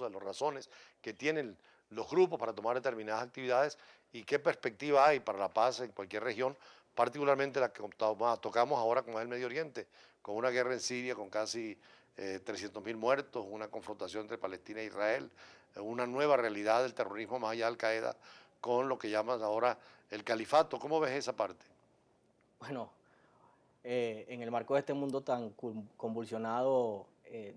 de las razones que tienen los grupos para tomar determinadas actividades y qué perspectiva hay para la paz en cualquier región, particularmente la que tocamos ahora como es el Medio Oriente, con una guerra en Siria con casi 300.000 muertos, una confrontación entre Palestina e Israel, una nueva realidad del terrorismo más allá de Al-Qaeda, con lo que llaman ahora el califato. ¿Cómo ves esa parte? Bueno, en el marco de este mundo tan convulsionado,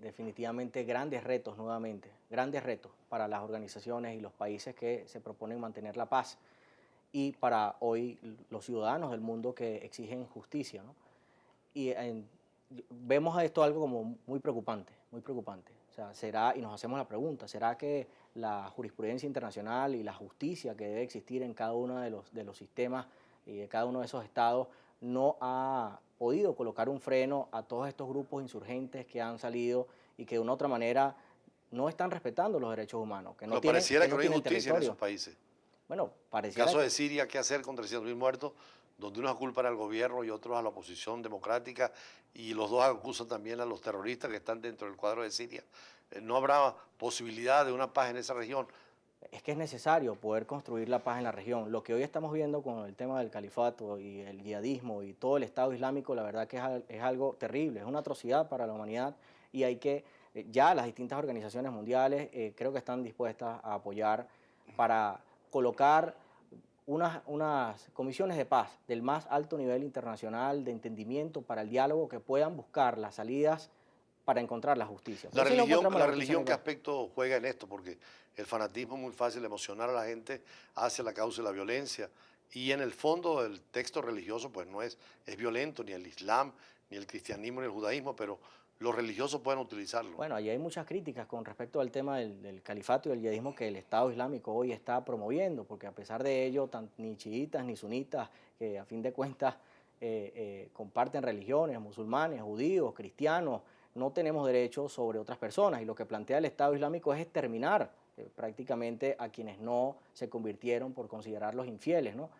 definitivamente grandes retos nuevamente, grandes retos para las organizaciones y los países que se proponen mantener la paz y para hoy los ciudadanos del mundo que exigen justicia, ¿no? Y vemos a esto algo como muy preocupante, muy preocupante. O sea, será, y nos hacemos la pregunta, ¿será que la jurisprudencia internacional y la justicia que debe existir en cada uno de los sistemas y de cada uno de esos estados no ha podido colocar un freno a todos estos grupos insurgentes que han salido y que de una u otra manera no están respetando los derechos humanos, Pero pareciera que que no no hay tienen justicia en esos territorio? países. Bueno, El pareciera caso de que, Siria, ¿qué hacer con 300.000 muertos? Donde unos aculpan al gobierno y otros a la oposición democrática, y los dos acusan también a los terroristas que están dentro del cuadro de Siria. ¿No habrá posibilidad de una paz en esa región? es que es necesario poder construir la paz en la región. Lo que hoy estamos viendo con el tema del califato y el yihadismo y todo el Estado Islámico, la verdad que es algo terrible, es una atrocidad para la humanidad y hay que, ya las distintas organizaciones mundiales creo que están dispuestas a apoyar para colocar unas comisiones de paz del más alto nivel internacional de entendimiento para el diálogo que puedan buscar las salidas para encontrar la justicia. Porque si no encontramos La la justicia, no religión, hay ¿qué paz. aspecto juega en esto? Porque el fanatismo es muy fácil de emocionar a la gente hacia la causa de la violencia. Y en el fondo el texto religioso pues no es violento, ni el Islam, ni el cristianismo, ni el judaísmo, pero los religiosos pueden utilizarlo. Bueno, allí hay muchas críticas con respecto al tema del califato y del yihadismo que el Estado Islámico hoy está promoviendo, porque a pesar de ello, ni chiitas ni sunitas, que a fin de cuentas comparten religiones, musulmanes, judíos, cristianos, no tenemos derechos sobre otras personas. Y lo que plantea el Estado Islámico es exterminar prácticamente a quienes no se convirtieron por considerarlos infieles, ¿no?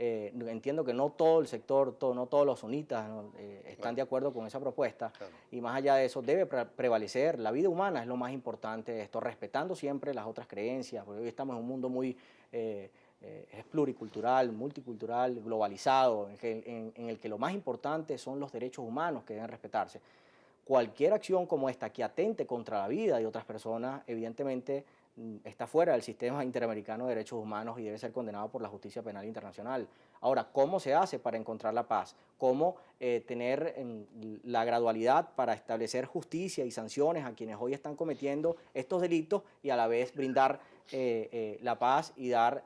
Entiendo que no todo el sector, no todos los sunitas, ¿no? Están Claro, de acuerdo con esa propuesta claro. y más allá de eso debe prevalecer, la vida humana es lo más importante de esto, respetando siempre las otras creencias, porque hoy estamos en un mundo muy es pluricultural, multicultural, globalizado, en el que lo más importante son los derechos humanos que deben respetarse. Cualquier acción como esta que atente contra la vida de otras personas, evidentemente está fuera del sistema interamericano de derechos humanos y debe ser condenado por la justicia penal internacional. Ahora, ¿cómo se hace para encontrar la paz? ¿Cómo tener la gradualidad para establecer justicia y sanciones a quienes hoy están cometiendo estos delitos y a la vez brindar la paz y dar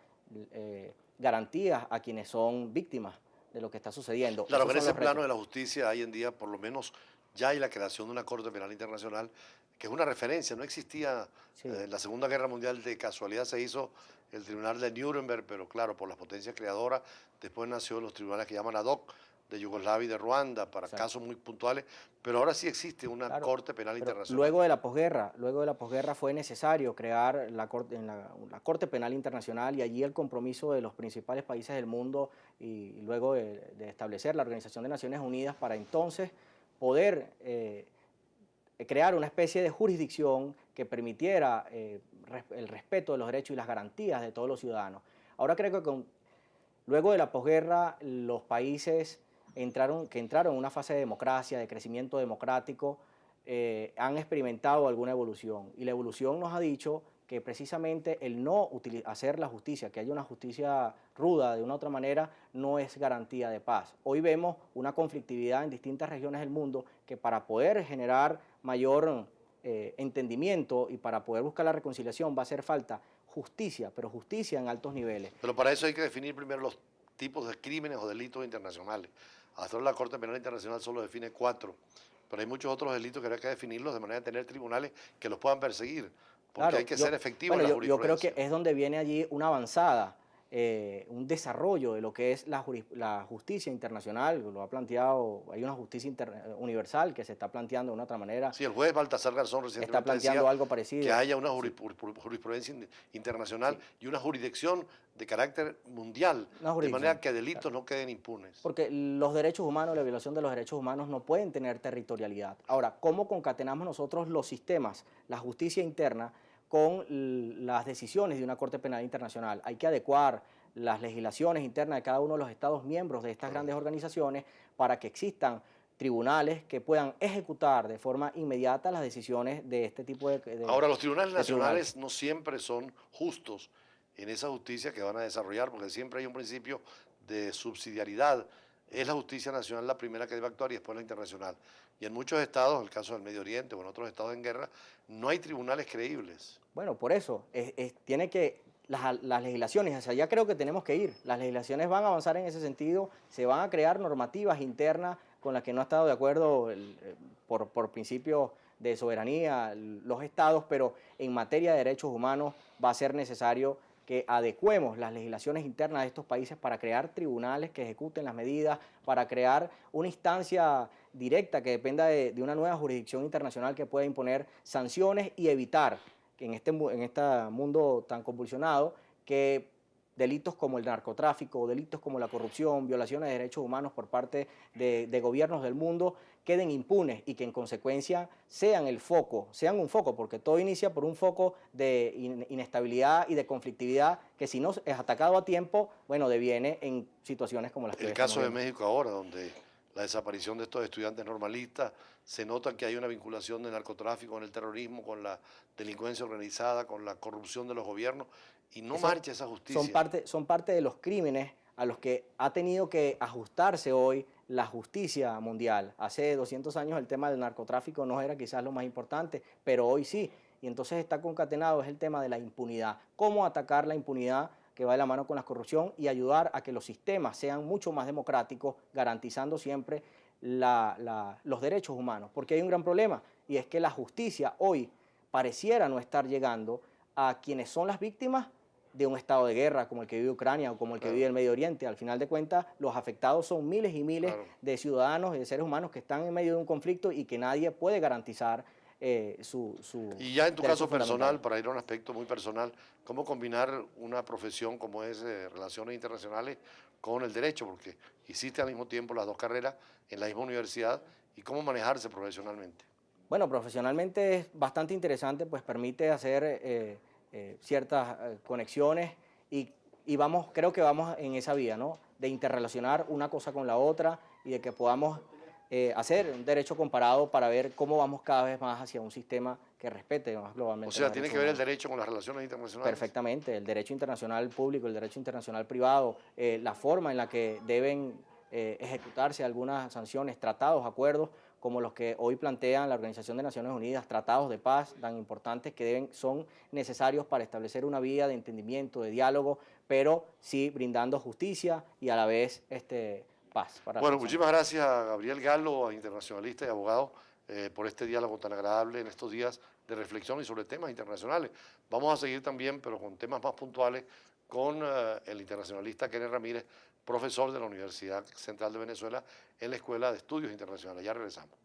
garantías a quienes son víctimas de lo que está sucediendo? Claro Esos que en son ese los plano retos. de la justicia, hoy en día, por lo menos, ya hay la creación de una Corte Penal Internacional, que es una referencia. No existía Sí. en la Segunda Guerra Mundial, de casualidad se hizo el Tribunal de Nuremberg, pero claro, por las potencias creadoras, después nació los tribunales que llaman ad hoc, de Yugoslavia y de Ruanda, para Exacto. casos muy puntuales, pero ahora sí existe una Claro, Corte Penal pero Internacional. luego de la posguerra fue necesario crear la Corte Penal Internacional y allí el compromiso de los principales países del mundo y luego de establecer la Organización de Naciones Unidas para entonces poder crear una especie de jurisdicción que permitiera el respeto de los derechos y las garantías de todos los ciudadanos. Ahora creo que luego de la posguerra, los países que entraron en una fase de democracia, de crecimiento democrático, han experimentado alguna evolución. Y la evolución nos ha dicho que precisamente el no hacer la justicia, que haya una justicia ruda de una u otra manera, no es garantía de paz. Hoy vemos una conflictividad en distintas regiones del mundo que para poder generar mayor entendimiento y para poder buscar la reconciliación va a hacer falta justicia, pero justicia en altos niveles. Pero para eso hay que definir primero los tipos de crímenes o delitos internacionales. Hasta ahora la Corte Penal Internacional solo define 4, pero hay muchos otros delitos que habría que definirlos de manera de tener tribunales que los puedan perseguir, porque hay Claro, que ser efectivo en bueno, la yo creo que jurisprudencia. es donde viene allí una avanzada, un desarrollo de lo que es la justicia internacional, lo ha planteado, hay una justicia universal que se está planteando de una otra manera, Sí, el juez Baltasar Garzón está recientemente planteando decía algo que parecido. haya una Sí, jurisprudencia internacional sí, y una jurisdicción de carácter mundial, una de manera jurisdicción. que Claro. delitos no queden impunes. Porque los derechos humanos, la violación de los derechos humanos no pueden tener territorialidad. Ahora, ¿cómo concatenamos nosotros los sistemas, la justicia interna, con las decisiones de una Corte Penal Internacional. Hay que adecuar las legislaciones internas de cada uno de los Estados miembros de estas grandes organizaciones para que existan tribunales que puedan ejecutar de forma inmediata las decisiones de este tipo Ahora, los tribunales nacionales no siempre son justos en esa justicia que van a desarrollar, porque siempre hay un principio de subsidiariedad. Es la justicia nacional la primera que debe actuar y después la internacional. Y en muchos estados, en el caso del Medio Oriente o en otros estados en guerra, no hay tribunales creíbles. Bueno, por eso, tiene que, las legislaciones, hacia allá creo que tenemos que ir. Las legislaciones van a avanzar en ese sentido, se van a crear normativas internas con las que no ha estado de acuerdo por principios de soberanía los estados, pero en materia de derechos humanos va a ser necesario que adecuemos las legislaciones internas de estos países para crear tribunales que ejecuten las medidas, para crear una instancia directa que dependa de una nueva jurisdicción internacional que pueda imponer sanciones y evitar que en este mundo tan convulsionado que delitos como el narcotráfico, delitos como la corrupción, violaciones de derechos humanos por parte de gobiernos del mundo queden impunes y que en consecuencia sean un foco, porque todo inicia por un foco de inestabilidad y de conflictividad que si no es atacado a tiempo, bueno, deviene en situaciones como las que El caso de México ahora, donde la desaparición de estos estudiantes normalistas, se nota que hay una vinculación de narcotráfico con el terrorismo, con la delincuencia organizada, con la corrupción de los gobiernos, y no marcha esa justicia. Son parte de los crímenes a los que ha tenido que ajustarse hoy la justicia mundial. Hace 200 años el tema del narcotráfico no era quizás lo más importante, pero hoy sí. Y entonces está concatenado, es el tema de la impunidad. ¿Cómo atacar la impunidad que va de la mano con la corrupción y ayudar a que los sistemas sean mucho más democráticos, garantizando siempre los derechos humanos? Porque hay un gran problema, y es que la justicia hoy pareciera no estar llegando a quienes son las víctimas de un estado de guerra como el que vive Ucrania o como el que vive el Medio Oriente. Al final de cuentas, los afectados son miles y miles de ciudadanos y de seres humanos que están en medio de un conflicto y que nadie puede garantizar su Y ya en tu caso personal, para ir a un aspecto muy personal, ¿cómo combinar una profesión como es Relaciones Internacionales con el derecho? Porque hiciste al mismo tiempo las dos carreras en la misma universidad, y cómo manejarse profesionalmente. Bueno, profesionalmente es bastante interesante, pues permite hacer ciertas conexiones y creo que vamos en esa vía, ¿no? De interrelacionar una cosa con la otra y de que podamos hacer un derecho comparado para ver cómo vamos cada vez más hacia un sistema que respete más globalmente. O sea, tiene que ver el derecho con las relaciones internacionales. Perfectamente, el derecho internacional público, el derecho internacional privado, la forma en la que deben ejecutarse algunas sanciones, tratados, acuerdos, como los que hoy plantean la Organización de Naciones Unidas, tratados de paz tan importantes que son necesarios para establecer una vía de entendimiento, de diálogo, pero sí brindando justicia y a la vez paz. Bueno, muchísimas gracias a Gabriel Galo, internacionalista y abogado, por este diálogo tan agradable en estos días de reflexión y sobre temas internacionales. Vamos a seguir también, pero con temas más puntuales, con el internacionalista Kenneth Ramírez, profesor de la Universidad Central de Venezuela en la Escuela de Estudios Internacionales. Ya regresamos.